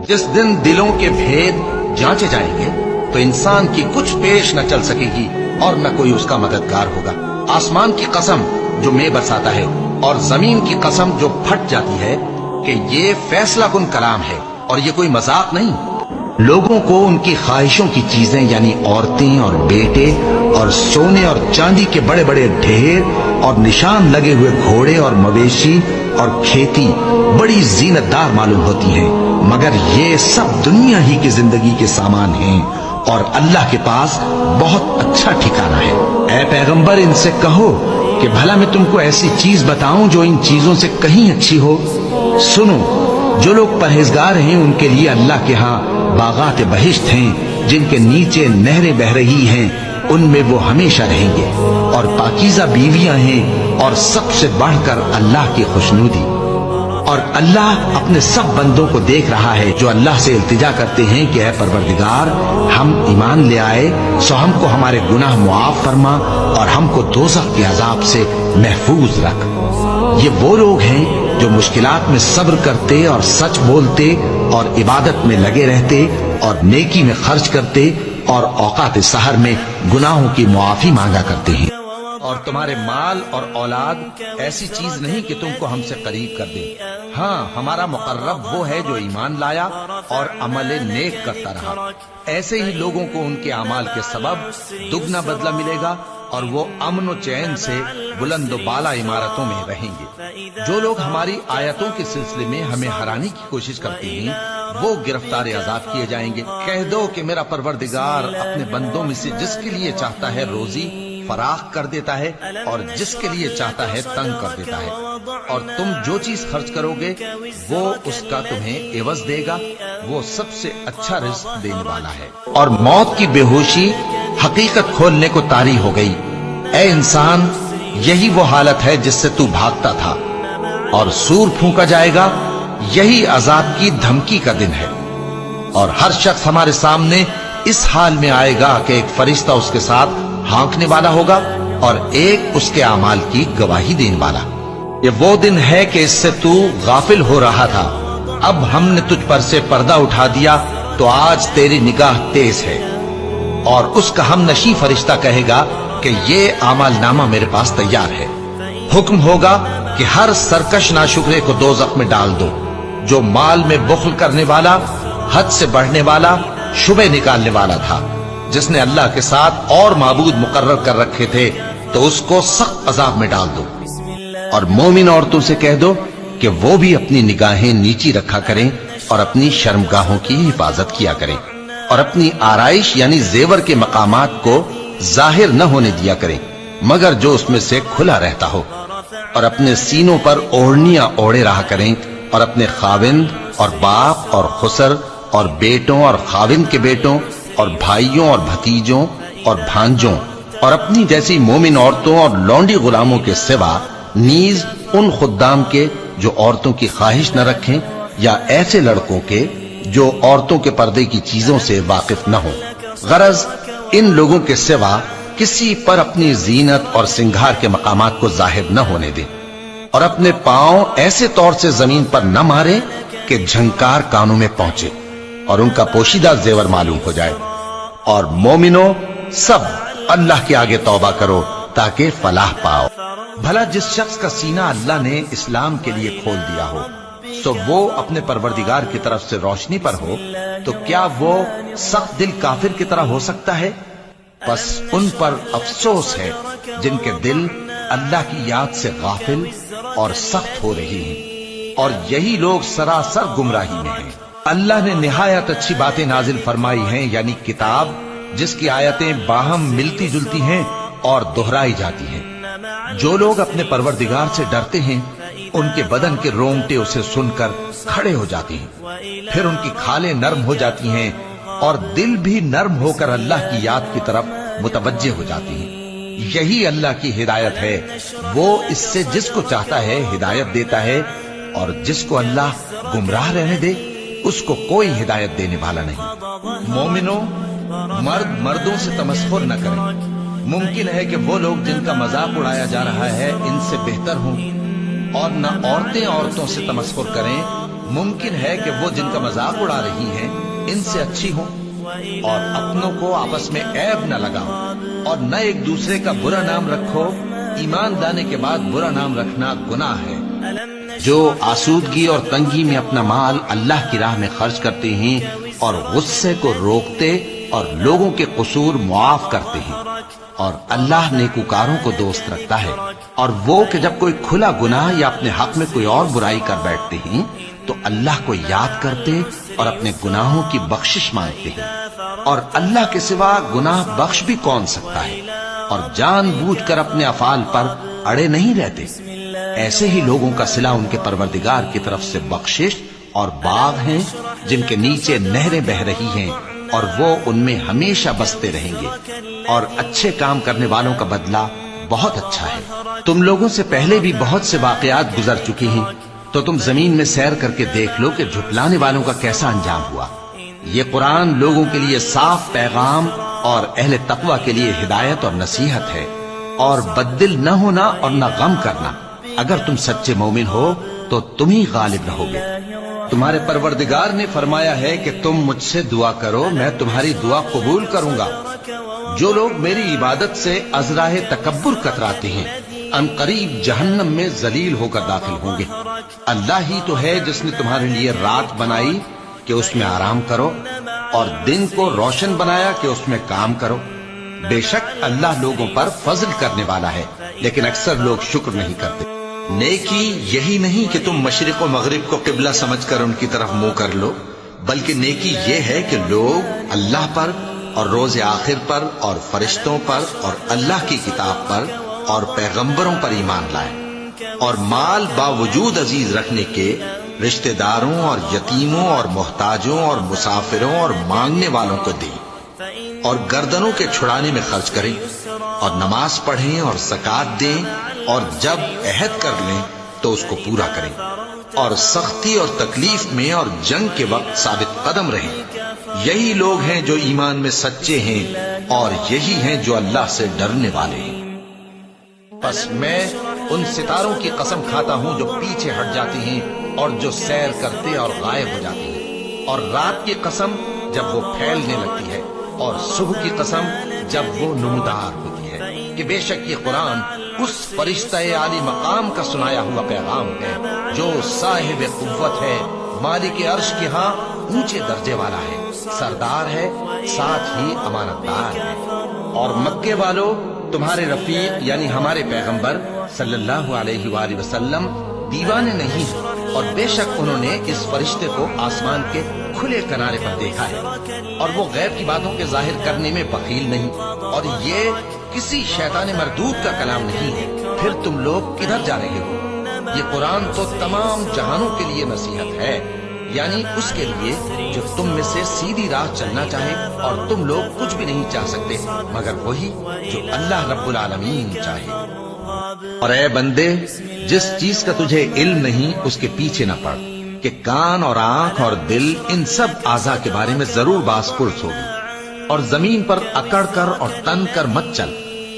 जिस दिन दिलों के भेद जांचे जाएंगे तो इंसान की कुछ पेश न चल सकेगी और न कोई उसका मददगार होगा। आसमान की कसम जो मैं बरसाता है और जमीन की कसम जो फट जाती है कि ये फैसला कुन कलाम है और ये कोई मजाक नहीं। लोगों को उनकी ख्वाहिशों की चीजें यानी औरतें और बेटे और सोने और चांदी के बड़े बड़े ढेर और निशान लगे हुए घोड़े और मवेशी और खेती बड़ी जीनतदार मालूम होती हैं, मगर ये सब दुनिया ही की जिंदगी के सामान हैं और अल्लाह के पास बहुत अच्छा ठिकाना है। ऐ पैगंबर, इनसे कहो कि भला मैं तुमको ऐसी चीज बताऊं जो इन चीजों से कहीं अच्छी हो। सुनो, जो लोग परहेजगार हैं उनके लिए अल्लाह के यहाँ बागात बहिश्त हैं जिनके नीचे नहरें बह रही हैं, उनमें वो हमेशा रहेंगे। और पाकीज़ा बीवियां हैं और सबसे बढ़कर अल्लाह की खुशनुदी। और अल्लाह अपने सब बंदों को देख रहा है जो अल्लाह से इल्तिजा करते हैं कि ऐ परवरदिगार, हम ईमान ले आए सो हमको हमारे गुनाह मुआफ फरमा और हमको दोज़ख के अजाब से महफूज रख। ये वो लोग हैं जो मुश्किलात में सब्र करते और सच बोलते और इबादत में लगे रहते और नेकी में खर्च करते और औकात सहर में गुनाहों की मुआफी मांगा करते हैं। और तुम्हारे माल और औलाद ऐसी चीज नहीं कि तुमको हमसे करीब कर दे। हाँ, हमारा मुकर्रब वो है जो ईमान लाया और अमल नेक करता रहा। ऐसे ही लोगों को उनके अमाल के सबब दुगना बदला मिलेगा और वो अमन व चैन से बुलंद बाला इमारतों में रहेंगे। जो लोग हमारी आयतों के सिलसिले में हमें हराने की कोशिश करते हैं वो गिरफ्तार आजाद किए जाएंगे। कह दो कि मेरा परवरदिगार अपने बंदों में से जिसके लिए चाहता है रोजी फराख कर देता है और जिसके लिए चाहता है तंग कर देता है। और तुम जो चीज खर्च करोगे वो उसका तुम्हें एवज देगा, वो सबसे अच्छा रिज़्क देने वाला है। और मौत की बेहोशी हकीकत खोलने को तारी हो गई। ए इंसान, यही वो हालत है जिससे तू भागता था। और सूर फूंका जाएगा, यही अजाब की धमकी का दिन है। और हर शख्स हमारे सामने इस हाल में आएगा कि एक फरिश्ता उसके साथ हाँकने वाला होगा और एक उसके अमाल की गवाही देने वाला। ये वो दिन है कि इससे तू गाफिल हो रहा था, अब हमने तुझ पर से पर्दा उठा दिया तो आज तेरी निगाह तेज है। और उसका हमनशी फरिश्ता कहेगा कि ये अमाल नामा मेरे पास तैयार है। हुक्म होगा कि हर सरकश नाशुक्रे को दोज़ख में डाल दो। जो माल में बुख्ल करने वाला, हद से बढ़ने वाला, शुबे निकालने वाला था, जिसने अल्लाह के साथ और माबूद मुकर्रर कर रखे थे, तो उसको सख्त अजाब में डाल दो। और मोमिन औरतों से कह दो कि वो भी अपनी निगाहें नीची रखा करें और अपनी शर्मगाहों की हिफाजत किया करें और अपनी आराइश यानी जेवर के मकामात को जाहिर न होने दिया करें मगर जो उसमें से खुला रहता हो। और अपने सीनों पर ओढ़नियां ओढ़े रहा करें और अपने खाविंद और बाप और खुसर और बेटों और खाविंद के बेटों और भाइयों और भतीजों और भांजों और अपनी जैसी मोमिन औरतों और लौंडी गुलामों के सिवा नीज उन खुद्दाम के जो औरतों की ख्वाहिश न रखें या ऐसे लड़कों के जो औरतों के पर्दे की चीजों से वाकिफ न हो। गरज इन लोगों के सिवा किसी पर अपनी जीनत और सिंगार के मकामात को जाहिर न होने दें और अपने पांव ऐसे तौर से जमीन पर न मारे कि झंकार कानों में पहुंचे और उनका पोशीदा जेवर मालूम हो जाए। और मोमिनो, सब अल्लाह के आगे तौबा करो ताकि फलाह पाओ। भला जिस शख्स का सीना अल्लाह ने इस्लाम के लिए खोल दिया हो तो वो अपने परवरदिगार की तरफ से रोशनी पर हो, तो क्या वो सख्त दिल काफिर की तरह हो सकता है? बस उन पर अफसोस है जिनके दिल अल्लाह की याद से गाफिल और सख्त हो रही हैं और यही लोग सरासर गुमराही में हैं। अल्लाह ने निहायत अच्छी बातें नाजिल फरमाई हैं, यानी किताब जिसकी आयतें बाहम मिलती जुलती हैं और दोहराई जाती हैं। जो लोग अपने परवरदिगार से डरते हैं उनके बदन के रोंगटे उसे सुनकर खड़े हो जाते हैं, फिर उनकी खालें नर्म हो जाती हैं और दिल भी नर्म होकर अल्लाह की याद की तरफ मुतवज्जे हो जाती हैं। यही अल्लाह की हिदायत है, वो इससे जिसको चाहता है हिदायत देता है और जिसको अल्लाह गुमराह रहने दे उसको कोई हिदायत देने वाला नहीं। मोमिनो, मर्द मर्दों से तमस्खुर न करें। मुमकिन है कि वो लोग जिनका मजाक उड़ाया जा रहा है इनसे बेहतर हों, और न औरतें औरतों से तमस्खुर करें मुमकिन है कि वो जिनका मजाक उड़ा रही हैं इनसे अच्छी हों, और अपनों को आपस में ऐब न लगाओ, और न एक दूसरे का बुरा नाम रखो। ईमान लाने के बाद बुरा नाम रखना गुनाह है। जो आसूदगी और तंगी में अपना माल अल्लाह की राह में खर्च करते हैं और गुस्से को रोकते और लोगों के कसूर मुआफ करते हैं, और अल्लाह नेकूकारों को दोस्त रखता है। और वो कि जब कोई खुला गुनाह या अपने हक में कोई और बुराई कर बैठते हैं तो अल्लाह को याद करते और अपने गुनाहों की बख्शिश मांगते हैं, और अल्लाह के सिवा गुनाह बख्श भी कौन सकता है, और जानबूझकर अपने अफाल पर अड़े नहीं रहते। ऐसे ही लोगों का सिला उनके परवरदिगार की तरफ से बख्शिश और बाग हैं जिनके नीचे नहरें बह रही हैं, और वो उनमें हमेशा बसते रहेंगे, और अच्छे काम करने वालों का बदला बहुत अच्छा है। तुम लोगों से पहले भी बहुत से वाकयात गुजर चुके हैं, तो तुम जमीन में सैर करके देख लो कि झुटलाने वालों का कैसा अंजाम हुआ। ये कुरान लोगों के लिए साफ पैगाम और अहले तकवा के लिए हिदायत और नसीहत है। और बद्दिल न होना और न गम करना। अगर तुम सच्चे मोमिन हो तो तुम ही गालिब रहोगे। तुम्हारे परवरदिगार ने फरमाया है कि तुम मुझसे दुआ करो, मैं तुम्हारी दुआ कबूल करूंगा। जो लोग मेरी इबादत से अज़राह तकब्बुर कतराते हैं अनकरीब जहन्नम में जलील होकर दाखिल होंगे। अल्लाह ही तो है जिसने तुम्हारे लिए रात बनाई कि उसमें आराम करो, और दिन को रोशन बनाया कि उसमें काम करो। बेशक अल्लाह लोगों पर फजल करने वाला है, लेकिन अक्सर लोग शुक्र नहीं करते। नेकी यही नहीं कि तुम मशरिक और मगरिब को किबला समझकर उनकी तरफ मुंह कर लो, बल्कि नेकी ये है कि लोग अल्लाह पर और रोज आखिर पर और फरिश्तों पर और अल्लाह की किताब पर और पैगंबरों पर ईमान लाए, और माल बावजूद अजीज रखने के रिश्तेदारों और यतीमों और मोहताजों और मुसाफिरों और मांगने वालों को दें, और गर्दनों के छुड़ाने में खर्च करें, और नमाज पढ़ें और ज़कात दें, और जब अहद कर लें तो उसको पूरा करें, और सख्ती और तकलीफ में और जंग के वक्त साबित कदम रहें। यही लोग हैं जो ईमान में सच्चे हैं, और यही हैं जो अल्लाह से डरने वाले हैं। बस मैं उन सितारों की कसम खाता हूं जो पीछे हट जाती हैं और जो सैर करते और गायब हो जाती हैं, और रात की कसम जब वो फैलने लगती है, और सुबह की कसम जब वो नमदार होती है, कि बेशक ये कुरान उस फरिश्ते आली मकाम का सुनाया हुआ पैगाम है जो साहिब कुव्वत है, मालिक अर्श के यहाँ ऊंचे दर्जे वाला है, सरदार है, साथ ही अमानतदार है। और मक्के वालों, तुम्हारे रफीक यानी हमारे पैगंबर सल्लल्लाहु अलैहि वसल्लम दीवाने नहीं है, और बेशक उन्होंने इस फरिश्ते को आसमान के खुले किनारे पर देखा है, और वो गैब की बातों के जाहिर करने में बखील नहीं, और ये किसी शैतान मरदूद का कलाम नहीं है। फिर तुम लोग किधर जा रहे हो? ये कुरान तो तमाम जहानों के लिए नसीहत है, यानी उसके लिए जो तुम में से सीधी राह चलना चाहे, और तुम लोग कुछ भी नहीं चाह सकते मगर वही जो अल्लाह रब्बुल आलमीन चाहे। और ए बंदे, जिस चीज का तुझे इल्म नहीं उसके पीछे न पड़, कि कान और आंख और दिल इन सब आज़ा के बारे में जरूर बास पुरस होगी। और जमीन पर अकड़ कर और तन कर मत चल,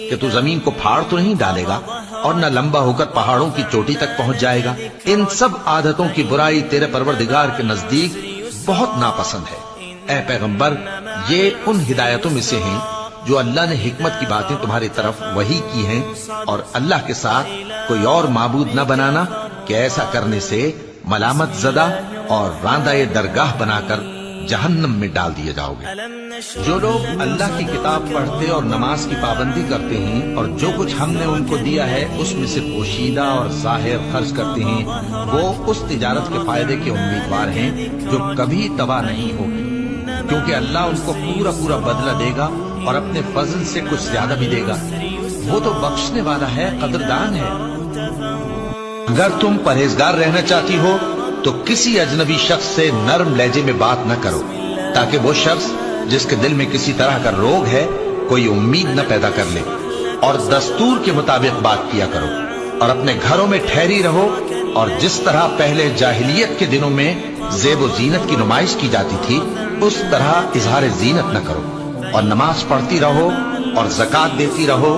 कि तू जमीन को फाड़ तो नहीं डालेगा और न लंबा होकर पहाड़ों की चोटी तक पहुंच जाएगा। इन सब आदतों की बुराई तेरे परवरदिगार के नजदीक बहुत नापसंद है। ए पैगंबर, ये उन हिदायतों में से हैं जो अल्लाह ने हिकमत की बातें तुम्हारी तरफ वही की हैं, और अल्लाह के साथ कोई और माबूद न बनाना, कि ऐसा करने से मलामत ज़दा और रांदाए दरगाह बनाकर जहन्नम में डाल दिए जाओगे। जो लोग अल्लाह की किताब पढ़ते और नमाज की पाबंदी करते हैं, और जो कुछ हमने उनको दिया है उसमें से पोशीदा और जाहिर खर्च करते हैं, वो उस तिजारत के फायदे के उम्मीदवार हैं जो कभी तबाह नहीं होगी, क्योंकि अल्लाह उनको पूरा पूरा बदला देगा और अपने फजल से कुछ ज्यादा भी देगा। वो तो बख्शने वाला है, कदरदान है। अगर तुम परहेजगार रहना चाहती हो तो किसी अजनबी शख्स से नरम लहजे में बात न करो, ताकि वो शख्स जिसके दिल में किसी तरह का रोग है कोई उम्मीद न पैदा कर ले। और दस्तूर के मुताबिक बात किया करो, और अपने घरों में ठहरी रहो, और जिस तरह पहले जाहिलियत के दिनों में ज़ेब व जीनत की नुमाइश की जाती थी, उस तरह इजहार जीनत न करो, और नमाज पढ़ती रहो और ज़कात देती रहो,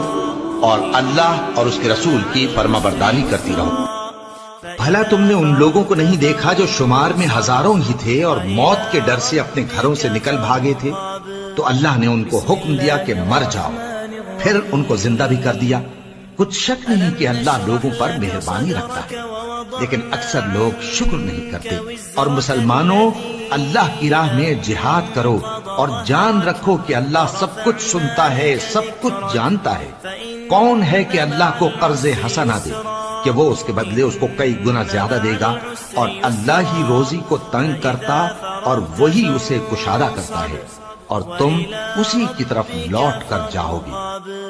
और अल्लाह और उसके रसूल की फरमाबरदारी करती रहो। بھلا تم نے ان لوگوں کو نہیں دیکھا جو شمار میں ہزاروں ہی تھے اور موت کے ڈر سے اپنے گھروں سے نکل بھاگے تھے؟ تو اللہ نے ان کو حکم دیا کہ مر جاؤ، پھر ان کو زندہ بھی کر دیا۔ کچھ شک نہیں کہ اللہ لوگوں پر مہربانی رکھتا ہے، لیکن اکثر لوگ شکر نہیں کرتے۔ اور مسلمانوں، اللہ کی راہ میں جہاد کرو اور جان رکھو کہ اللہ سب کچھ سنتا ہے، سب کچھ جانتا ہے۔ کون ہے کہ اللہ کو قرض حسنہ دے کہ وہ اس کے بدلے اس کو کئی گنا زیادہ دے گا؟ اور اللہ ہی روزی کو تنگ کرتا اور وہی اسے کشادہ کرتا ہے، اور تم اسی کی طرف لوٹ کر جاؤ گے۔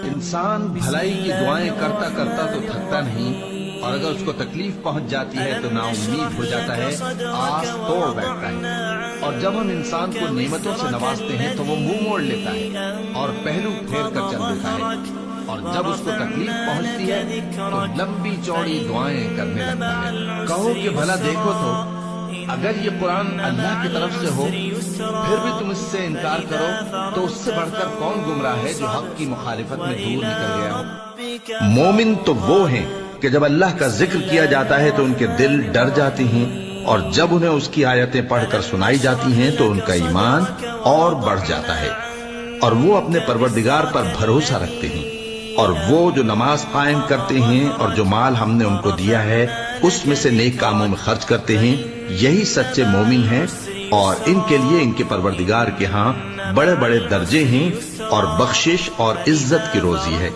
انسان بھلائی کی دعائیں کرتا کرتا تو تھکتا نہیں، اور اگر اس کو تکلیف پہنچ جاتی ہے تو نا امید ہو جاتا ہے، آس توڑ بیٹھتا ہے۔ اور جب ہم انسان کو نعمتوں سے نوازتے ہیں تو وہ منہ موڑ لیتا ہے اور پہلو پھیر کر چل دیتا ہے، اور جب اس کو تکلیف پہنچتی ہے تو لمبی چوڑی دعائیں کرنے لگتا ہے۔ کہو کہ بھلا دیکھو تو، اگر یہ قرآن اللہ کی طرف سے ہو پھر بھی تم اس سے انکار کرو، تو اس سے بڑھ کر کون گمراہ ہے جو حق کی مخالفت میں دور نکل گیا ہو؟ مومن تو وہ ہیں کہ جب اللہ کا ذکر کیا جاتا ہے تو ان کے دل ڈر جاتے ہیں، اور جب انہیں اس کی آیتیں پڑھ کر سنائی جاتی ہیں تو ان کا ایمان اور بڑھ جاتا ہے، اور وہ اپنے پروردگار پر بھروسہ رکھتے ہیں۔ اور وہ جو نماز قائم کرتے ہیں اور جو مال ہم نے ان کو دیا ہے اس میں سے نیک کاموں میں خرچ کرتے ہیں، یہی سچے مومن ہیں، اور ان کے لیے ان کے پروردگار کے ہاں بڑے بڑے درجے ہیں اور بخشش اور عزت کی روزی ہے۔